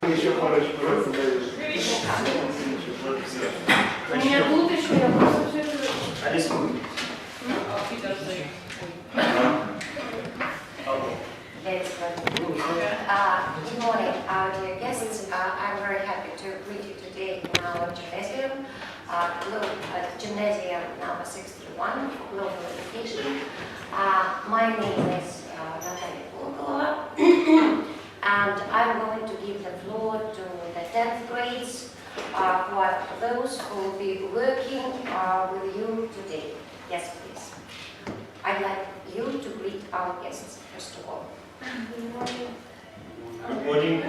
Еще парочку раз задаешь. У меня уточка, я просто все это... Алиса. Good morning, dear guests. I'm very happy to greet you today in our gymnasium, gymnasium number 61 for global education. My name is Natальya Kolokova, and I'm going to give the floor to the 10th grades, who are those who will be working with you today. Yes, please. I'd like you to greet our guests, first of all. Good morning. Good morning.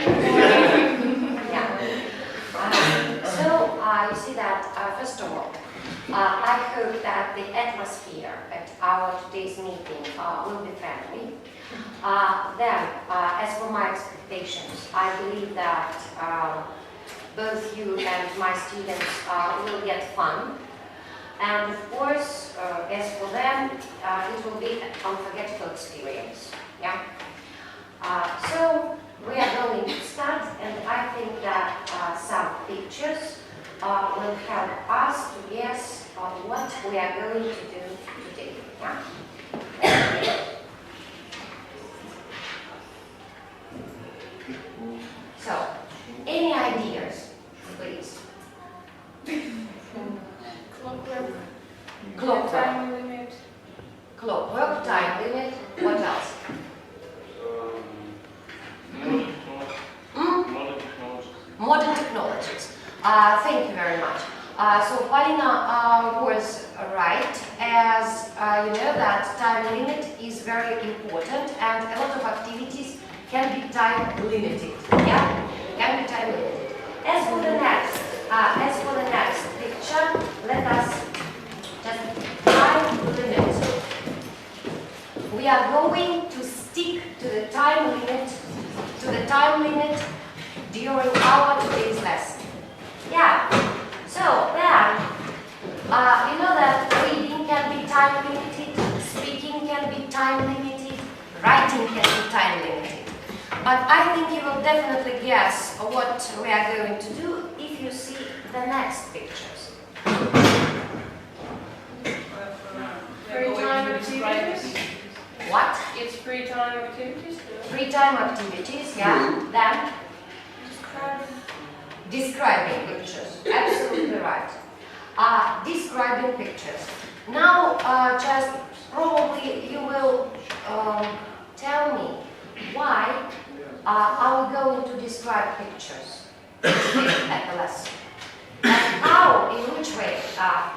Yeah. So you see that, first of all, I hope that the atmosphere at our today's meeting will be friendly. Then, as for my expectations, I believe that both you and my students will get fun. And of course, as for them, it will be an unforgettable experience. Yeah. So we are going to start, and I think that some pictures will help us to guess what we are going to do today. Yeah? So, any ideas, please? Clockwork. Clockwork. Time limit. Clockwork, time limit. What else? Modern technologies. Thank you very much. So Polina was right, as you know that time limit is very important, and a lot of activities can be time limited. Yeah, can be time limited. As for the next picture, let us just time limit. We are going to stick to the time limit. During our today's lesson. Yeah. So then, you know that reading can be time limited, speaking can be time limited, writing can be time limited. But I think you will definitely guess what we are going to do if you see the next pictures. Free time activities. What? It's free time activities. Free time activities, yeah. Then describing pictures. Absolutely right. Describing pictures. Now, just probably you will tell me why are we going to describe pictures at the lesson, and how, in which way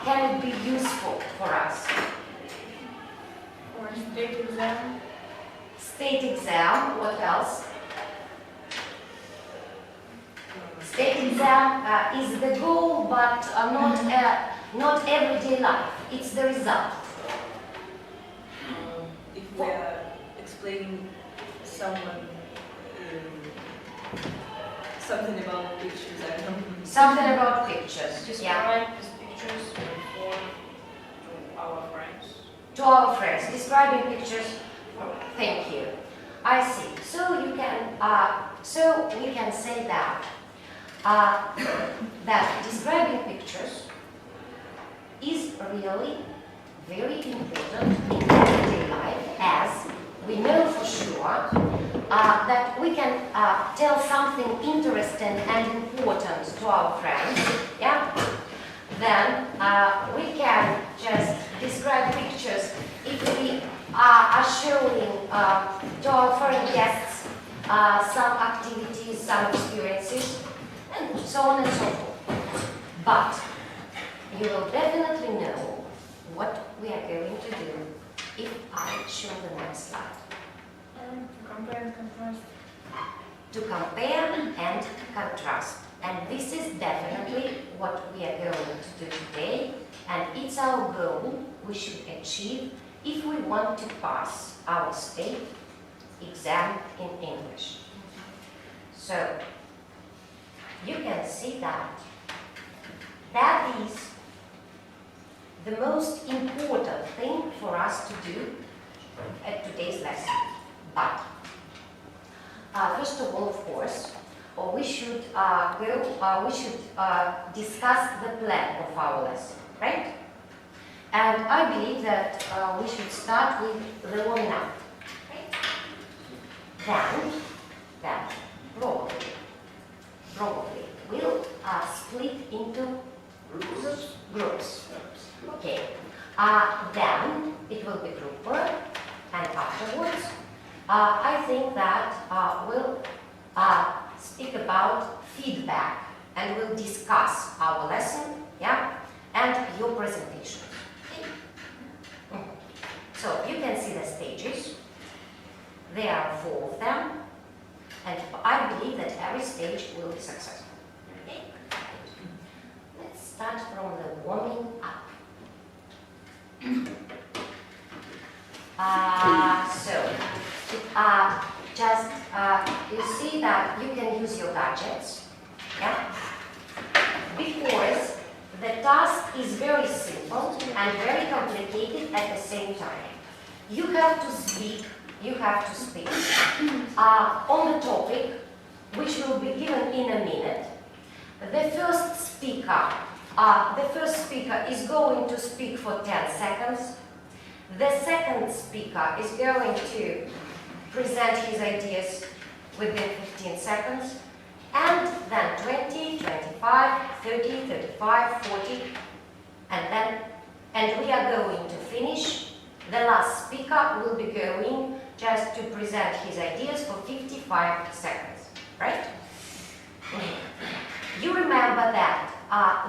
can it be useful for us? Or state exam. State exam. What else? State exam is the goal, but not everyday life. It's the result. If we are explaining someone something about pictures, I don't know. Something about pictures. Yeah. Describe these pictures before to our friends. To our friends, describing pictures. Thank you. I see. So you can. So we can say that. That describing pictures is really very important in everyday life, as we know for sure that we can tell something interesting and important to our friends. Yeah. Then we can just describe pictures if we are showing to our foreign guests some activities, some experiences, and so on and so forth. But you will definitely know what we are going to do if I show the next slide. To compare and contrast. To compare and contrast. And this is definitely what we are going to do today, and it's our goal we should achieve if we want to pass our state exam in English. So, you can see that is the most important thing for us to do at today's lesson. But, first of all, of course, we should discuss the plan of our lesson, right? And I believe that we should start with the warming up. Right? Then probably we'll split into groups. Okay. Then it will be group work, and afterwards, I think that we'll speak about feedback, and we'll discuss our lesson, yeah, and your presentation. Okay. So you can see the stages. There are 4 of them, and I believe that every stage will be successful. Okay. Let's start from the warming up. You see that you can use your gadgets, yeah? Because the task is very simple and very complicated at the same time. You have to speak on the topic, which will be given in a minute. The first speaker is going to speak for 10 seconds. The second speaker is going to present his ideas within 15 seconds. And then 20, 25, 30, 35, 40. And we are going to finish. The last speaker will be going just to present his ideas for 55 seconds. Right? You remember that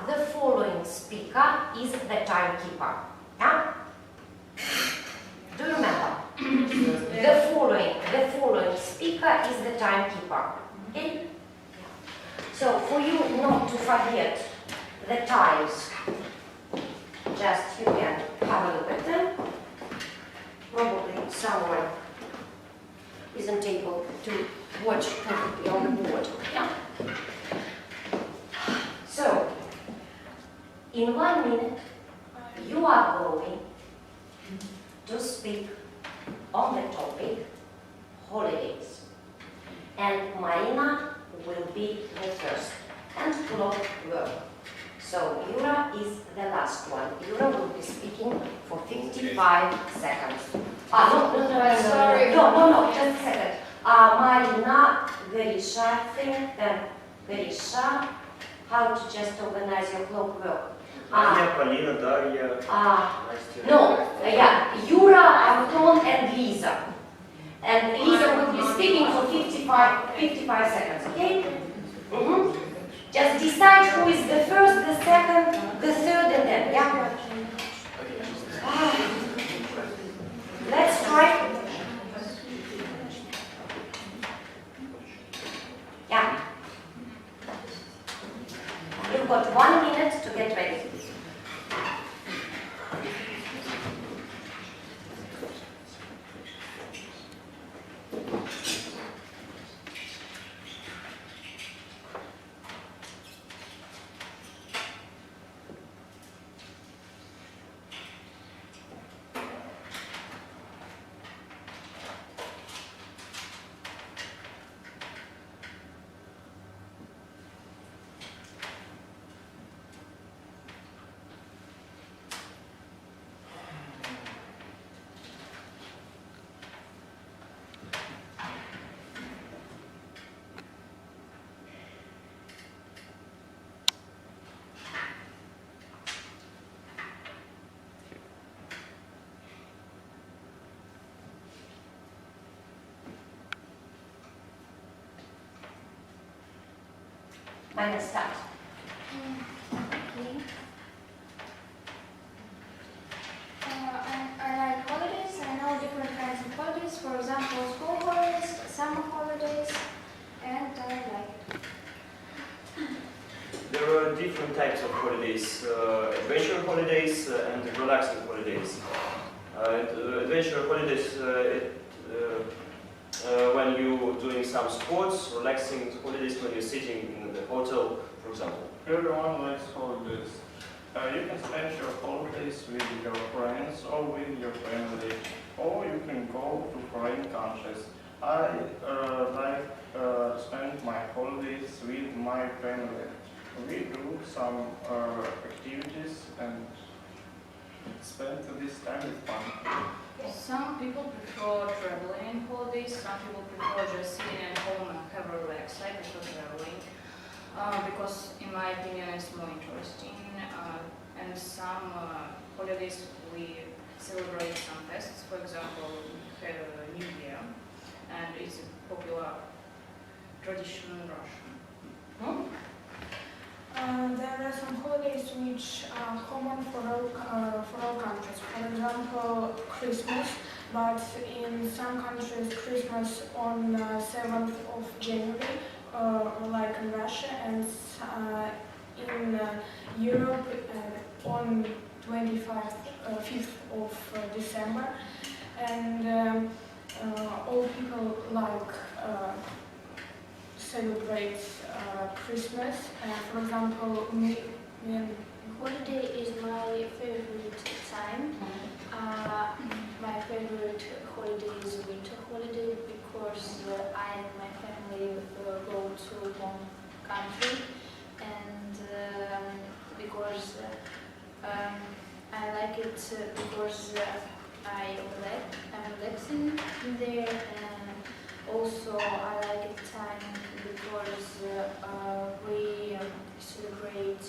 the following speaker is the timekeeper. Yeah? Do you remember? The following speaker is the timekeeper. Okay? So for you not to forget the times, just you can have a look at them. Probably someone isn't able to watch perfectly on the board. Yeah? So, in 1 minute, you are going to speak on the topic holidays. And Marina will be the first. And clockwork. So, Yura is the last one. Yura will be speaking for 55 seconds. Sorry. No, just a second. Marina, Garisha, Garisha, how to just organize your clockwork. Аня, Полина, Дарья, Настя. No, yeah, Yura, Anton, and Lisa. And Lisa will be speaking for 55 seconds, okay? Just decide who is the first, the second, the third, and then, yeah? Let's try. Yeah. You've got 1 minute to get ready. Mine start. Okay. I like holidays. I know different kinds of holidays. For example, school holidays, summer holidays, and I like it. There are different types of holidays, adventure holidays and relaxing holidays. Adventure holidays, when you're doing some sports, relaxing holidays when you're sitting in the hotel, for example. Everyone likes holidays. You can spend your holidays with your friends or with your family, or you can go to foreign countries. I like spend my holidays with my family. We do some activities and spend this time with fun. Some people prefer traveling holidays, some people prefer just sitting at home and have a relax. I prefer traveling because in my opinion it's more interesting, and some holidays we celebrate some fests. For example, we have a New Year, and it's a popular tradition in Russia. There are some holidays which are common for all countries. For example, Christmas, but in some countries Christmas on 7th of January, like in Russia, and in Europe on 5th of December. And all people like celebrate Christmas. For example, Holiday is my favorite time. My favorite holiday is winter holiday because I and my family go to one country, and because I like it because I'm relaxing there, and also I like it time because we celebrate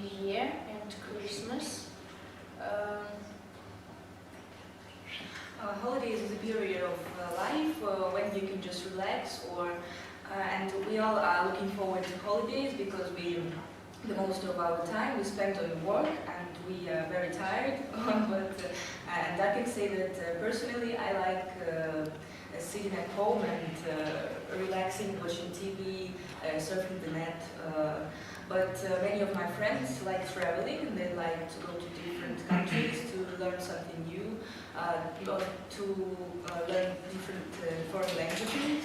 New Year and Christmas. Holidays is a period of life when you can just relax, and we all are looking forward to holidays because the most of our time we spend on work and we are very tired. And I can say that personally I like sitting at home and relaxing, watching TV, surfing the net. But many of my friends like traveling, and they like to go to different countries to learn something new, to learn different foreign languages.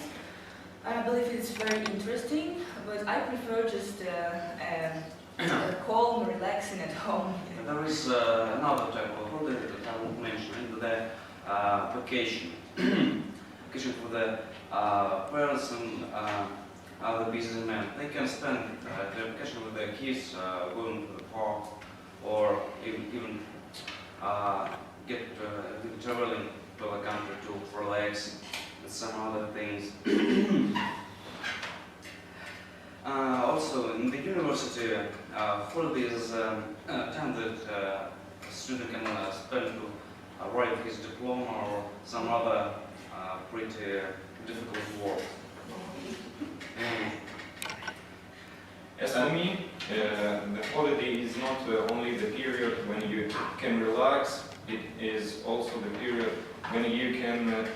I believe it's very interesting, but I prefer just calm, relaxing at home. There is another type of holiday that I won't mention, the vacation. Vacation for the parents and other busy men. They can spend their vacation with their kids, going to the park, or even get traveling to a country to relax and some other things. Also, in the university, holidays is a time that a student can spend to write his diploma or some other pretty difficult work. As for me, the holiday is not only the period when you can relax, it is also the period when you can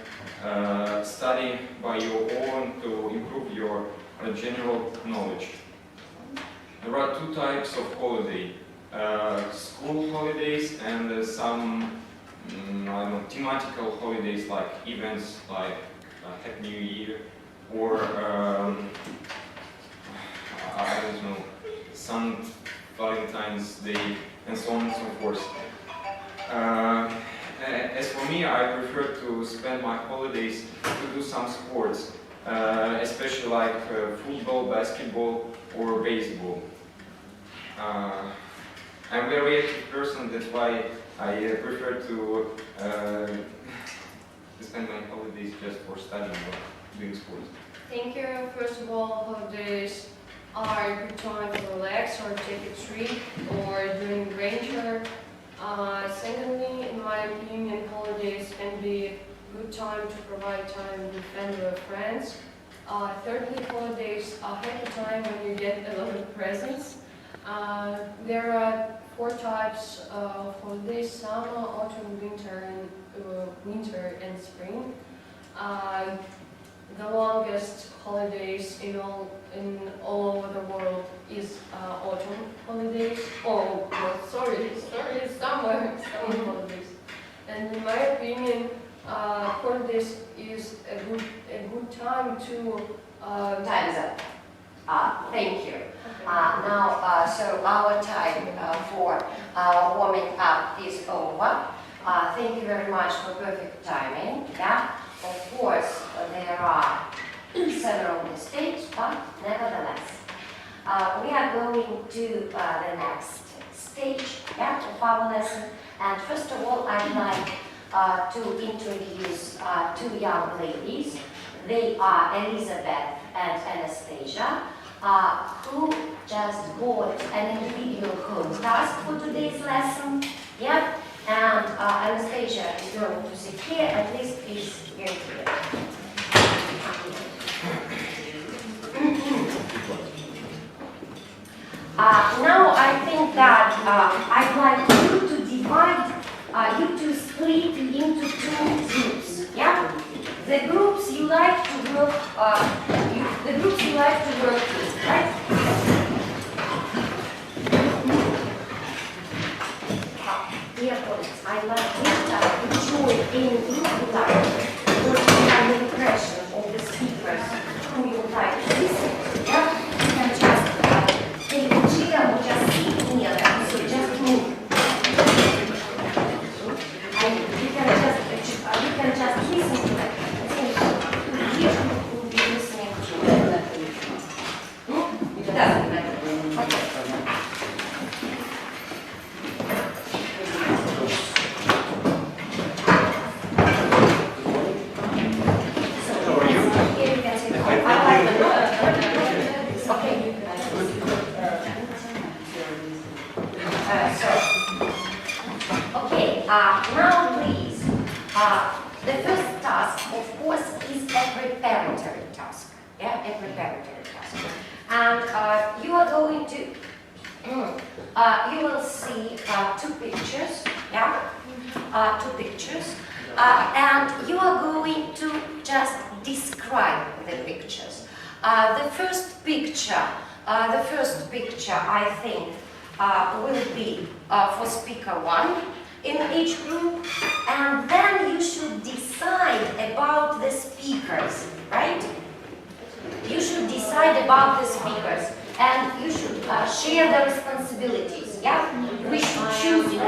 study by your own to improve your general knowledge. There are two types of holiday, school holidays and some thematical holidays like events like Happy New Year or I don't know, some Valentine's Day and so on and so forth. As for me, I prefer to spend my holidays to do some sports, especially like football, basketball or baseball. I'm a very active person, that's why I prefer to spend my holidays just for studying or doing sports. Thank you. First of all, holidays are a good time to relax or take a trip or doing adventure. Secondly, in my opinion, holidays can be a good time to provide time with family or friends. Thirdly, holidays are a happy time when you get a lot of presents. There are 4 types of holidays: summer, autumn, winter and spring. The longest holidays in all over the world is autumn holidays. Oh, no, sorry, summer holidays. And in my opinion, holidays is a good time to. Time's up. Thank you. Now, so our time for warming up is over. Thank you very much for perfect timing. Yeah. of course, there are several mistakes, but nevertheless, we are going to the next stage of our lesson. And first of all, I'd like to introduce two young ladies. They are Elizabeth and Anastasia, who just got an individual home task for today's lesson. Yeah, and Anastasia is going to sit here, at least is here. Now I think that I'd like you to divide, you to split into two groups. Yeah, the groups you like to work, the groups you like to work with, right? Dear colleagues, I'd like you to join in if you like, or if you have an impression of the speakers who you would like to listen to. Yeah, you can just take a chair or just sit near them, so just move. And you can just listen to them. Here you will be listening to them. It doesn't matter. Okay. Now please, the first task, of course, is a preparatory task. Yeah, a preparatory task. And you are going to, you will see two pictures, yeah, two pictures, and you are going to just describe the pictures. The first picture, I think, will be for speaker one in each group, and then you should decide about the speakers, right? You should decide about the speakers, and you should share the responsibilities, yeah? We should choose the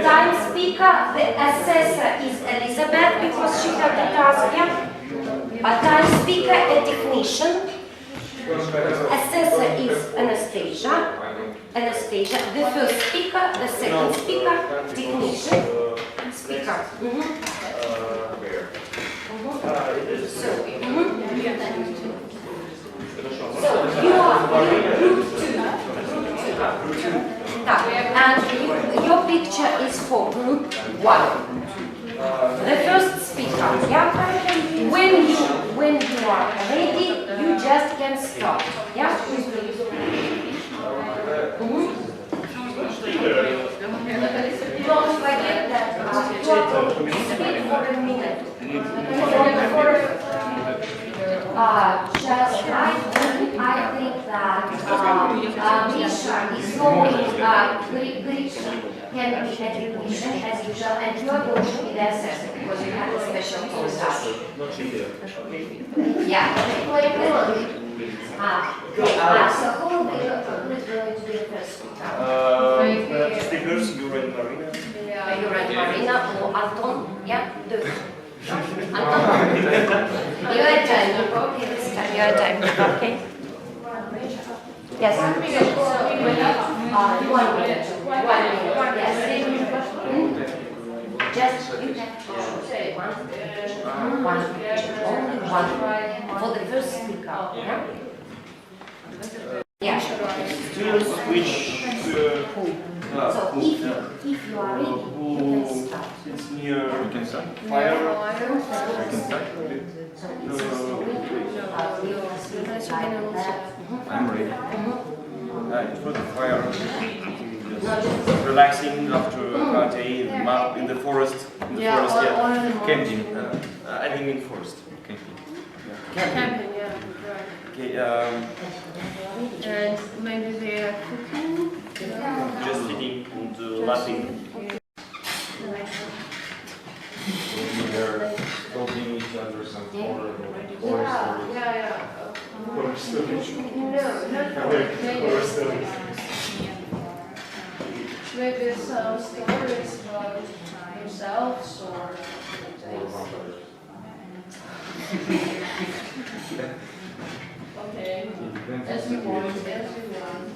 time speaker. The assessor is Elizabeth, because she had the task, yeah? A time speaker, a technician. Assessor is Anastasia. The first speaker, the second speaker, technician, speaker. So you are group two. And your picture is for group one. The first speaker. Yeah. When you are ready, you just can stop. Yeah. Don't forget that you are going to speak for a minute. Just I think that Misha is going, Grisha can be education as usual, and you are going to be the assessor because you have a special course. Yeah. So who will be going to be the first speaker? Speakers, Yura and Marina. Yura and Marina or Anton? Yeah, do. Anton, your time. Okay, this time your time. Okay. Yes. 1 minute. 1 minute. 1 minute. Yes. Just you have to say one. Only one for the first speaker. Yeah. Yeah. Students which So if you are ready, you can start. it's near Fire. I'm ready. for the fire. Just relaxing after a day in the forest. Camping. I think in forest. Camping, yeah, right. Okay, And maybe they are cooking. just sitting and laughing. They're helping each other some horror stories. Yeah. Horror stories. No, not maybe some stories about themselves or things. Okay. As you want, as you want.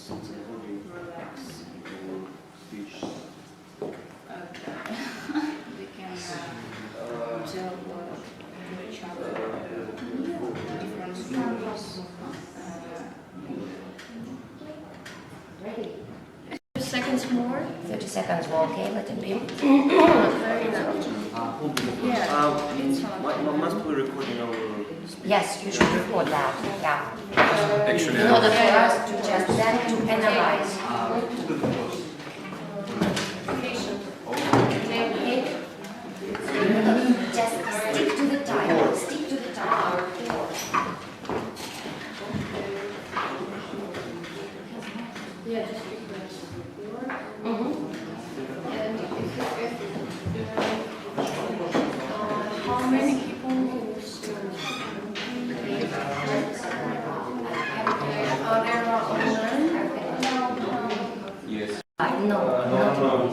Just relax. Okay. We can tell to each other different stories. Ready? 30 seconds more. 30 seconds more, okay, let it be. Very good. Must we recording our... Yes, you should record that, yeah. Actually, In order for us to just then to analyze. Just stick to the time, stick to the time. Yeah, just because. And how many people are there online? Yes. No,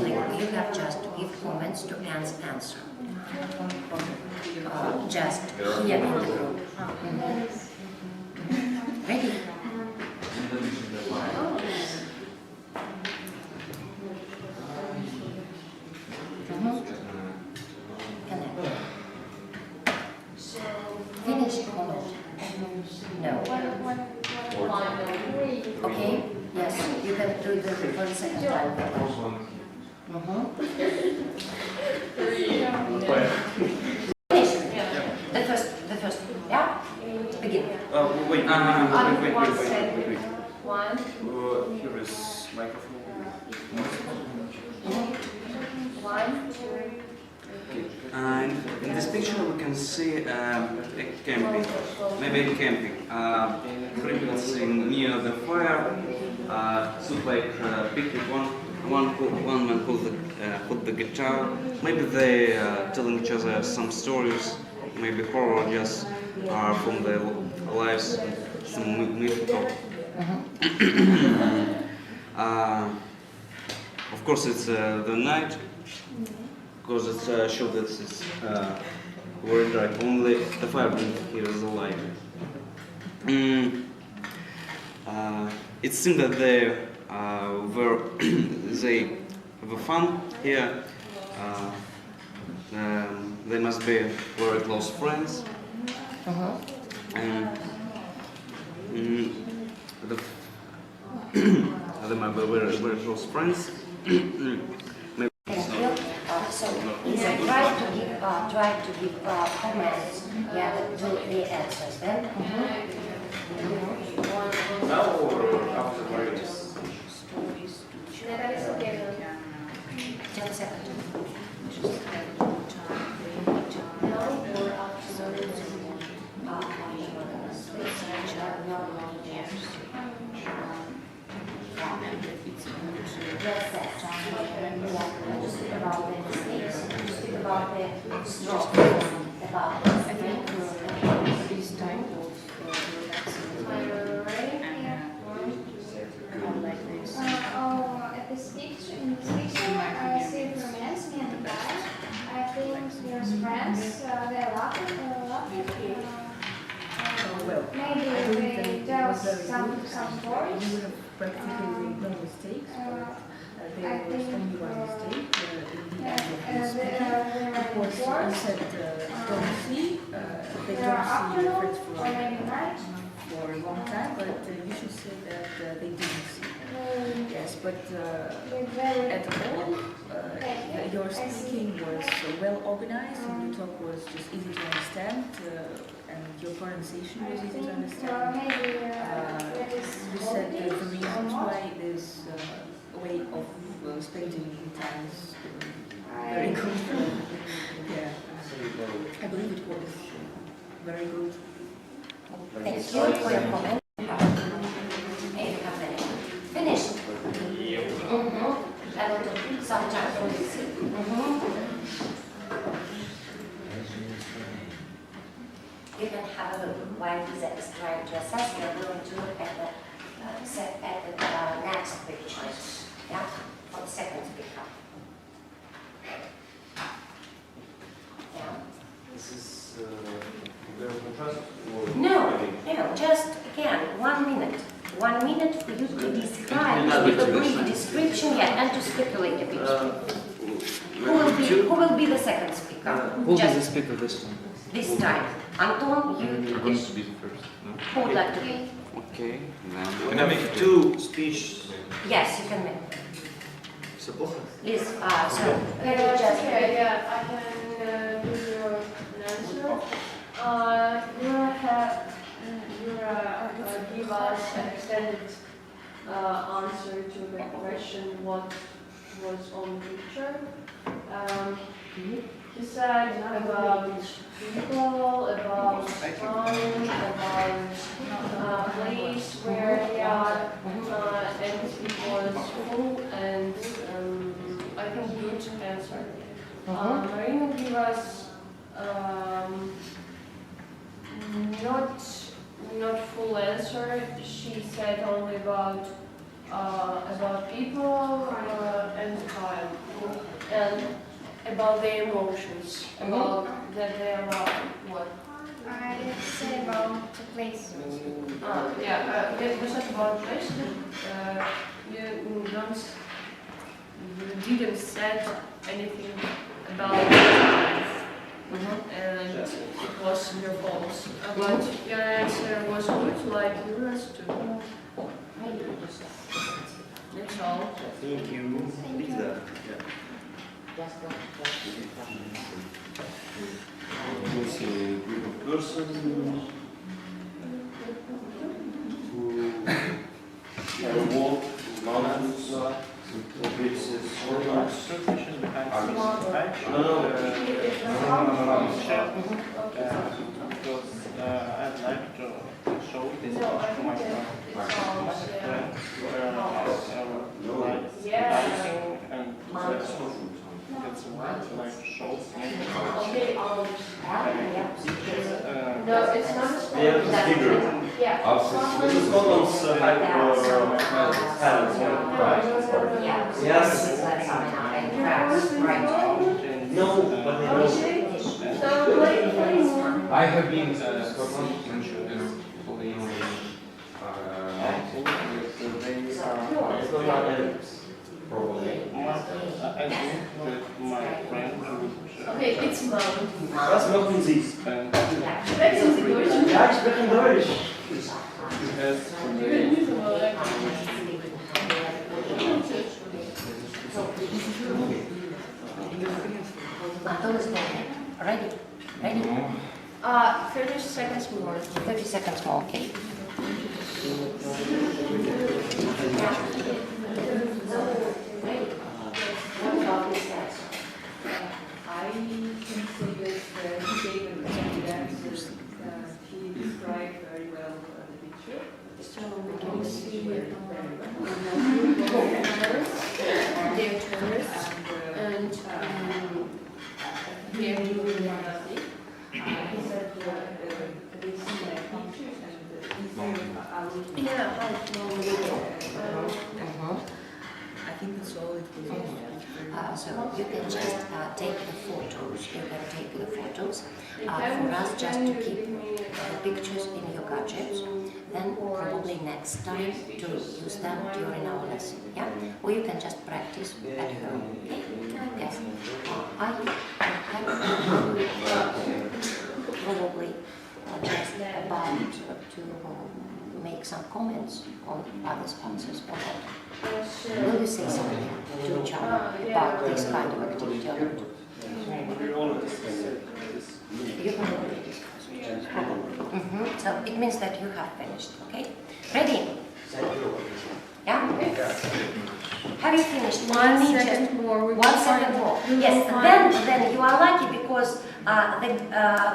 like you have just to give comments to answer. Just here in the group. Ready? Finish or not? No. Okay, yes, you can do it for the second time. Finish. The first, yeah? Begin. Wait. One. Here is microphone. One, two. And in this picture we can see a camping, maybe camping. People sitting near the fire, look like picnic. One man hold the guitar. Maybe they telling each other some stories, maybe horror, just from their lives, some mythical. Of course, it's the night. Because it shows that it's very dark. Only the fire here is alive. It seems that they have fun here. They must be very close friends. They might be very close friends. So try to give comments, yeah, to the answers then. Now or after various? Наталья Сергеевна. Just a second. About the mistakes, about the strong, about This type of At this picture, in this picture, I see a romance me and a guy. I think there's friends, they're laughing. Maybe they tell some stories. you would have practically no mistakes. There was only one mistake in the end of the speaking. Because you said don't see, they don't see your friends for a long time, but you should say that they didn't see. Yes, but at all, your speaking was well organized and your talk was just easy to understand and your pronunciation was easy to understand. You said the reasons why this way of spending time is very good. Yeah, I believe it was very good. Thank you for your comment. Finish. I will do some time for this. You can have a look while he's trying to assess. We are going to look at the set at the next pictures. Yeah, for the second speaker. Yeah. This is very contrast. No, just again 1 minute. 1 minute for you to describe with a brief description, and to speculate a bit. Who will be the second speaker? Who will be the speaker this time? This time. Anton, You're going to be the first, no? who would like to be? Okay, then... Can I make two speeches? Yes, you can make. Liz, so Okay, just I can give you an answer. Give us an extended answer to the question what was on the picture. He said about people, about time, about place where they are, and it was full and I think good answer. Marina gave us not full answer. She said only about people and time and about their emotions, about that they are what. I say about the place. It was not about place. You didn't said anything about it. And it was your fault. But your answer was good, like yours too. That's all. Thank you. Lisa. It's a group of persons who walk mountains, places, No. Because I'd like to show this to my friends. Dancing and that's why I like to show No, it's not a sport. Yeah, it's bigger. Yeah. This is Scotland's talent. Yes. No, but they know. So play more. I have been in Scotland, Probably. I think that my friend Okay, it's mountain. Was machen Sie? Sprechen Sie Deutsch? Ja, ich spreche Deutsch. Ready? Ready? 30 seconds more. 30 seconds more, okay. I can say that he gave an exact answer. He described very well the picture. So we can see their tourists and He said they see my pictures and he said I will I think that's all it was. So you can just take the photos. You can take the photos for us just to keep the pictures in your gadgets. Then probably next time to use them during our lesson. Yeah, or you can just practice at home. Okay? Yes. I probably just about to make some comments on other sponsors or not. Will you say something to each other about this kind of activity or not? You can already discuss it. So it means that you have finished, okay? Ready? Yeah? Have you finished? 1 second more. 1 second more. Yes, then you are lucky because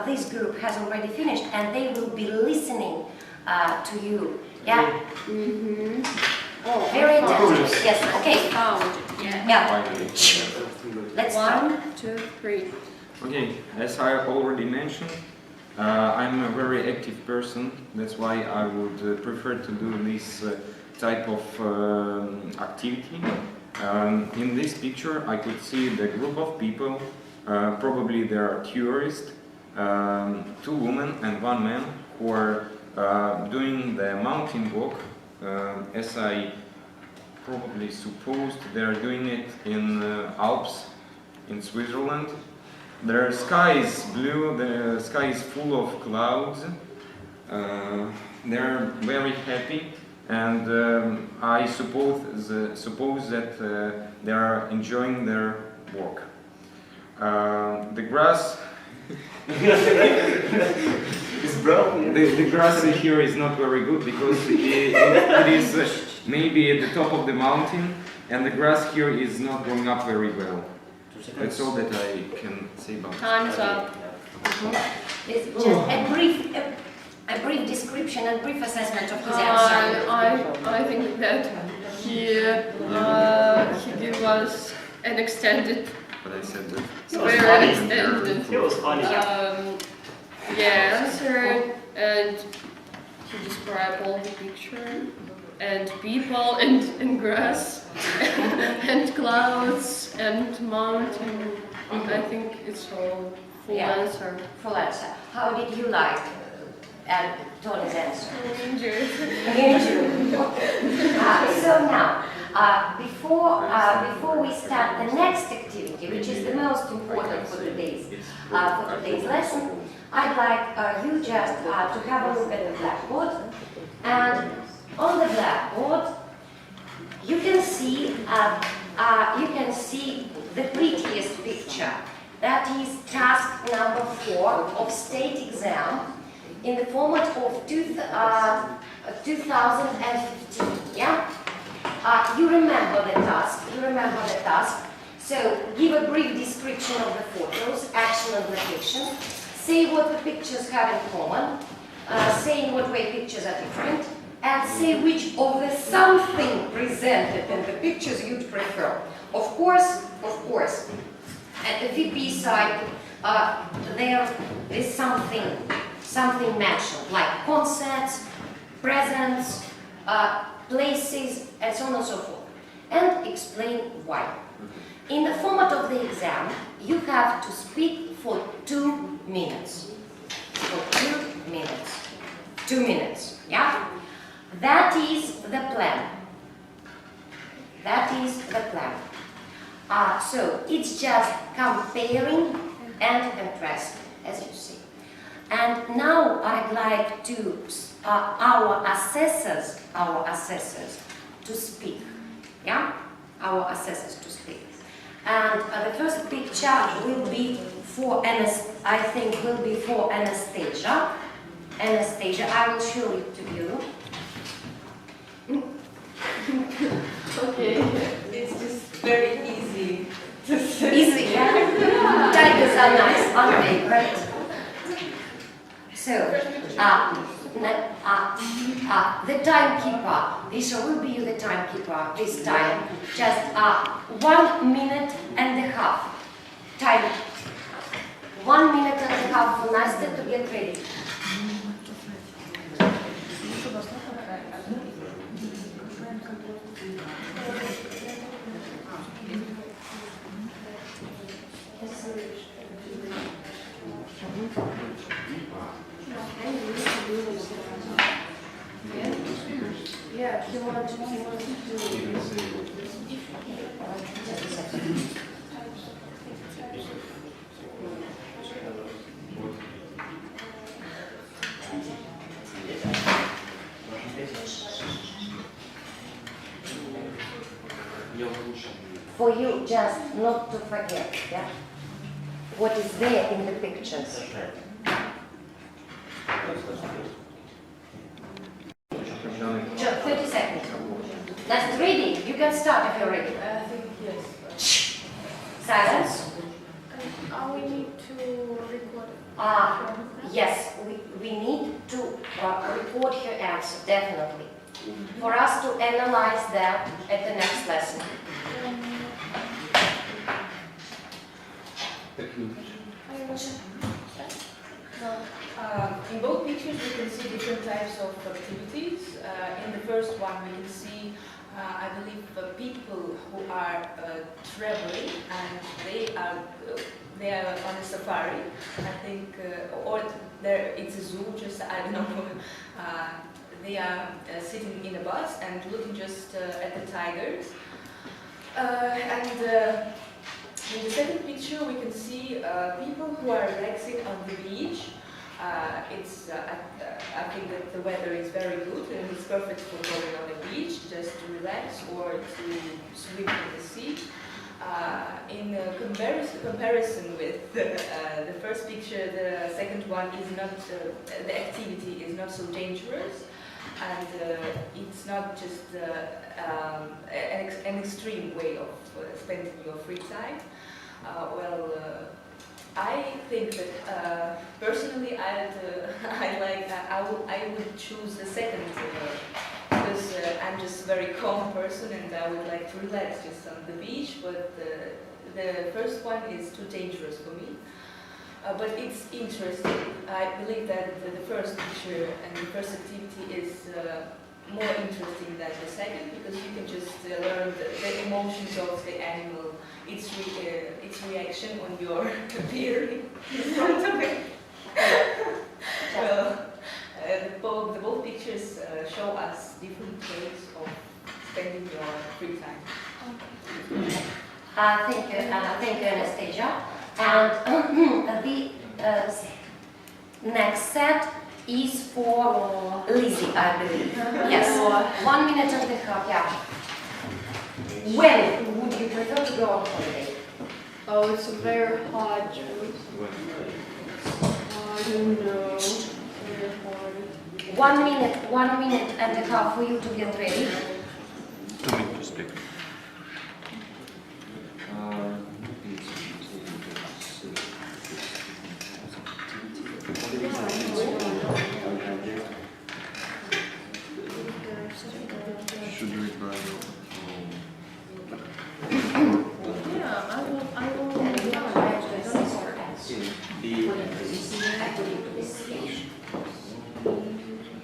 this group has already finished and they will be listening to you. Yeah? Oh, very attentive. Yes, okay. Yeah. Let's start. 1, 2, 3. Okay, as I already mentioned, I'm a very active person. That's why I would prefer to do this type of activity. In this picture I could see the group of people, probably they are tourists, 2 women and 1 man who are doing the mountain walk. As I probably supposed, they are doing it in Alps in Switzerland. The sky is blue, the sky is full of clouds. They're very happy, and I suppose that they are enjoying their walk. The grass It's brown. the grass here is not very good because it is maybe at the top of the mountain, and the grass here is not growing up very well. That's all that I can say about it. Time's up. It's just a brief description and brief assessment of his answer. I think that he gave us an extended, But I said that. very extended It was funny. answer, and he described all the picture, and people, and grass, and clouds, and mountain. I think it's all full answer. Full answer. How did you like Tony's answer? Injured. So now, before we start the next activity, which is the most important for today's lesson, I'd like you just to have a look at the blackboard. And on the blackboard, you can see the prettiest picture. That is task number 4 of state exam in the format of 2015. Yeah. You remember the task. So give a brief description of the photos, action and location. Say what the pictures have in common. Say in what way pictures are different. And say which of the something presented in the pictures you'd prefer. Of course, at the VP side, there is something mentioned, like concerts, presents, places, and so on and so forth. And explain why. In the format of the exam, you have to speak for 2 minutes. For 2 minutes. 2 minutes, yeah? That is the plan. So it's just comparing and contrasting, as you see. And now I'd like to our assessors to speak. Yeah, our assessors to speak. And the first picture will be for Anastasia. Anastasia, I will show it to you. Okay, it's just very easy to say. Easy, yeah? Tigers are nice, aren't they? Right? So, the timekeeper, Lisa will be the timekeeper this time. Just 1 minute and a half. Time. 1 minute and a half for Nastya to get ready. Yeah, he wanted to do. For you just not to forget, yeah, what is there in the pictures. Just 30 seconds. That's ready. You can start if you're ready. I think yes. Silence. We need to record. Yes, we need to record her answer, definitely. For us to analyze that at the next lesson. In both pictures we can see different types of activities. In the first one we can see, I believe, people who are traveling, and they are on a safari, I think, or it's a zoo, just I don't know. They are sitting in a bus and looking just at the tigers. In the second picture we can see people who are relaxing on the beach. I think that the weather is very good and it's perfect for going on the beach, just to relax or to swim in the sea. In comparison with the first picture, the second one is not, the activity is not so dangerous, and it's not just an extreme way of spending your free time. I think that personally I would choose the second because I'm just a very calm person and I would like to relax just on the beach, but the first one is too dangerous for me. But it's interesting. I believe that the first picture and the first activity is more interesting than the second, because you can just learn the emotions of the animal, its reaction when you're appearing in front of it. Well, both pictures show us different ways of spending your free time. Thank you, Anastasia. And the next set is for Lizzie, I believe. Yes, 1 minute and a half, yeah. When would you prefer to go on holiday? Oh, it's a very hard choice. I don't know. It's very hard. 1 minute and a half for you to get ready. 2 minutes to speak. Should do it by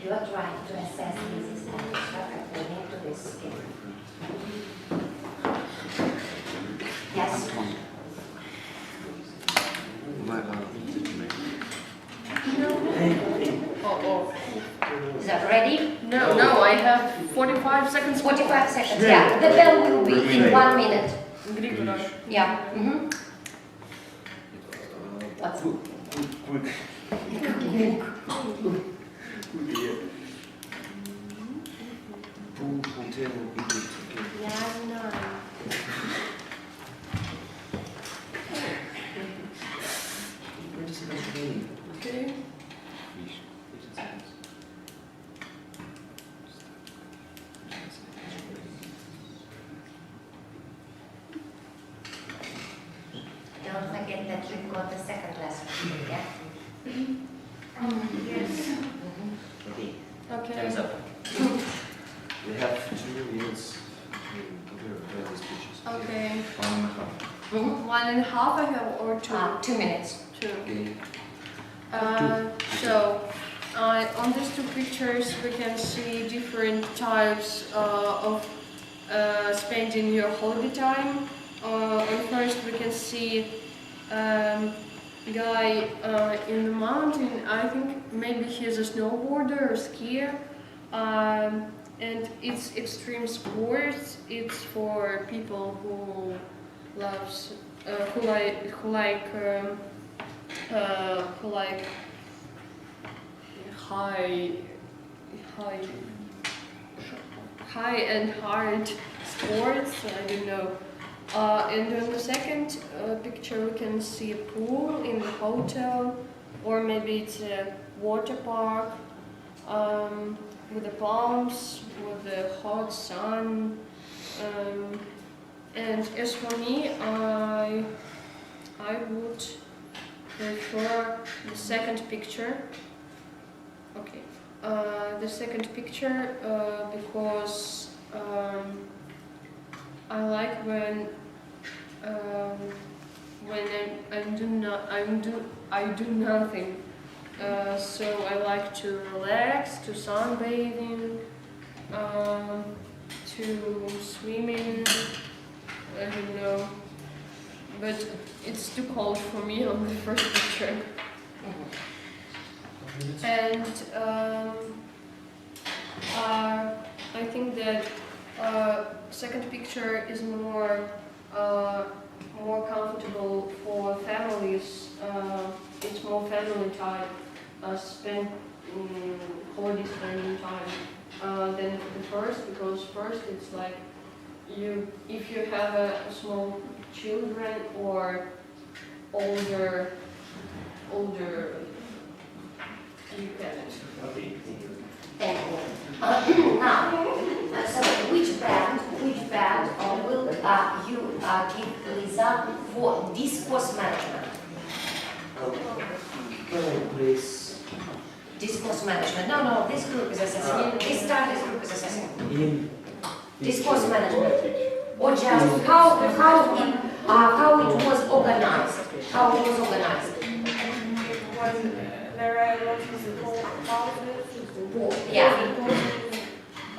You are trying to assess this establishment according to this skill. Yes? Is that ready? No, I have 45 seconds. 45 seconds, yeah. The bell will be in 1 minute. Yeah. Mm-hmm. What's Okay. Don't forget that you've got the second lesson, yeah? Yes. Okay. Time's up. We have 2 minutes to prepare the speeches. Okay. 1.5. 1.5 I have, or 2? 2 minutes. 2. Okay. On these 2 pictures we can see different types of spending your holiday time. On first we can see guy in the mountain. I think maybe he's a snowboarder or skier, and it's extreme sports. It's for people who loves who like high and hard sports. I don't know. And on the second picture we can see a pool in the hotel, or maybe it's a water park with the palms, with the hot sun. And as for me, I would prefer the second picture. Okay, the second picture because I like when I do nothing. So I like to relax, to sunbathing, to swimming, I don't know. But it's too cold for me on the first picture. And I think that second picture is more comfortable for families. It's more family time, holiday spending time than the first, because first it's like if you have a small children or older, you can. Okay, thank you. Now, so which band will you give Lisa for discourse management? Please. Discourse management. No, this group is assessing. This group is assessing. Discourse management. Or just how it was organized. How it was organized. There are lots of pauses. Yeah.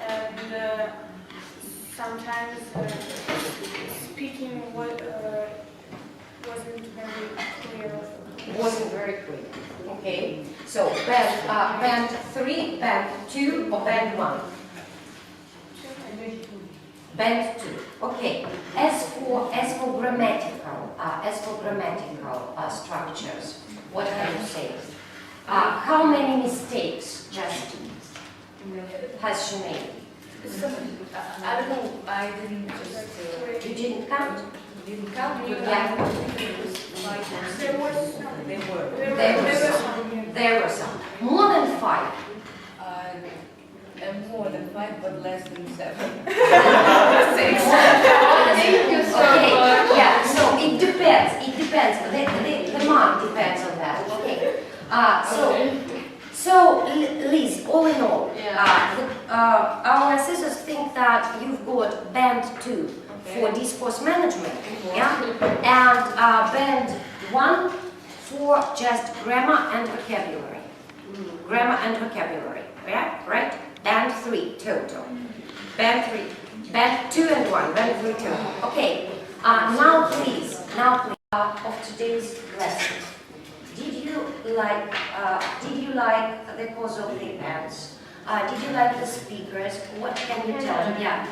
And sometimes speaking wasn't very clear. Wasn't very clear. Okay. So band 3, band 2, or band 1? Band 2. Okay. As for grammatical structures, what can you say? How many mistakes just has she made? I don't know. I didn't just. You didn't count? Didn't count. Yeah. There was some. There were some. More than 5. More than 5, but less than 7. 6. Thank you so much. Yeah, so it depends. The mark depends on that. Okay. So Liz, all in all, our assessors think that you've got band 2 for discourse management, yeah, and band 1 for just grammar and vocabulary. Grammar and vocabulary, yeah, right? Band 3 total. Band 3, band 2 and 1, band 3 total. Okay. Now please, of today's lesson. Did you like the cause of the events? Did you like the speakers? What can you tell me? Yeah.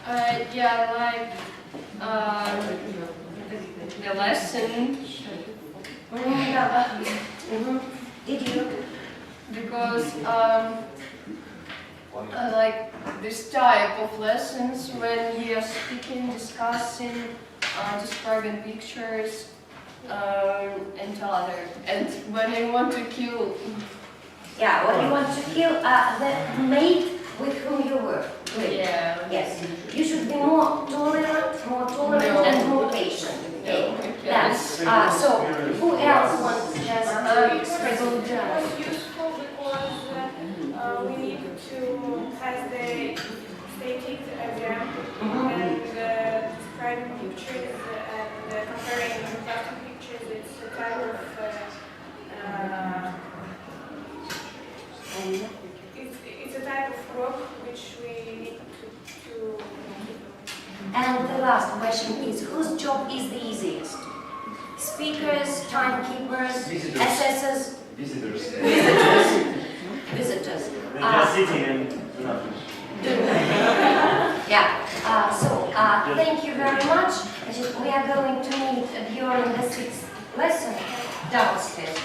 I like the lesson. Did you? Because I like this type of lessons when we are speaking, discussing, describing pictures, and other. And when I want to kill. Yeah, when you want to kill the mate with whom you work with. Yeah. Yes. You should be more tolerant and more patient. Okay. Yes. So who else wants to just express? It was useful because we need to pass the static exam and describing pictures and comparing plastic pictures. It's a type of it's a type of work which we need to. And the last question is, whose job is the easiest? Speakers, timekeepers, assessors? Visitors. Visitors. They're just sitting and nothing. Yeah. Thank you very much. We are going to meet during the 6th lesson downstairs.